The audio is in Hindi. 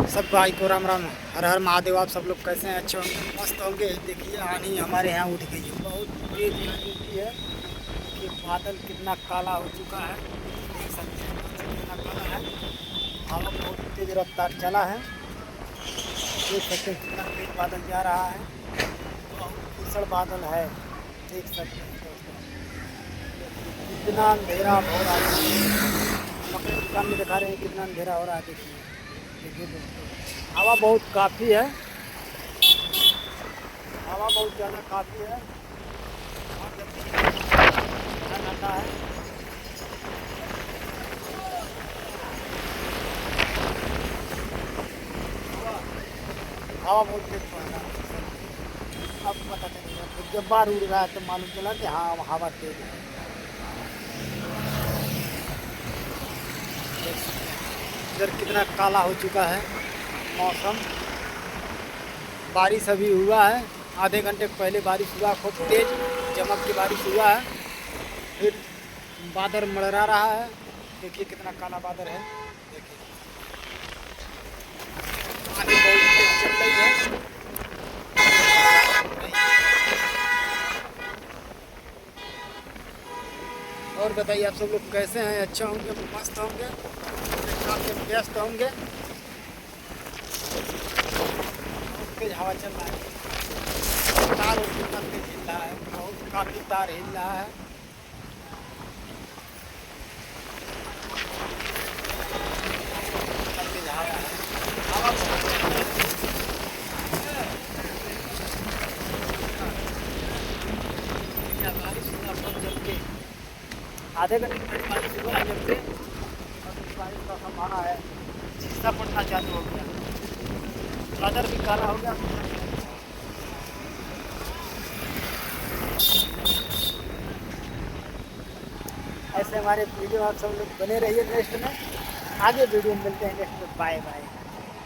सब भाई को राम राम। हर हर महादेव। आप सब लोग कैसे हैं? अच्छे होंगे, मस्त होंगे। देखिए आनी हमारे यहाँ उठ गई है, बहुत तेज आनी उठी है कि बादल कितना काला हो चुका है, देख सकते हैं बादल कितना काला है। हवा बहुत तेज रफ्तार चला है, देख सकते हैं कितना तेज बादल जा रहा है। बहुत भीषण बादल है, देख सकते हैं दोस्तों। कितना अंधेरा हो रहा है, मकई दुकान में दिखा रहे हैं कितना अंधेरा हो रहा है। देखिए देखिए दोस्तों, हवा बहुत काफ़ी है, हवा बहुत ज़्यादा काफ़ी है और जब भी ठंडा ठंडा है। हवा बहुत तेज पड़ रहा है, अब पता चलेगा। फिर जब बाहर उड़ रहा है तो मालूम चला कि हाँ हवा तेज है। इधर कितना काला हो चुका है मौसम। बारिश अभी हुआ है, आधे घंटे पहले बारिश हुआ, खूब तेज चमक की बारिश हुआ है। फिर बादल मंडरा रहा है, देखिए कितना काला बादल है। देखिए आंधी बहुत तेज चल रही है। और बताइए आप सब लोग कैसे हैं? अच्छे होंगे, मस्त होंगे, अपने काम में व्यस्त होंगे। तेज हवा चल रहा है, तार और कितना तेज हिल रहा है, बहुत काफ़ी तार हिल रहा है। कितना तेज हवा है, हवा बहुत तेज है। क्या बारिश हुआ बहुत जम के, आधे घंटे पहले बारिश हुआ जम के, और बारिश का संभावना है। शीशा पड़ना चालू हो गया, बादल भी काला हो गया। ऐसे हमारे वीडियो आप सब लोग बने रहिए। नेक्स्ट में आगे वीडियो में मिलते हैं, नेक्स्ट में। Bye bye.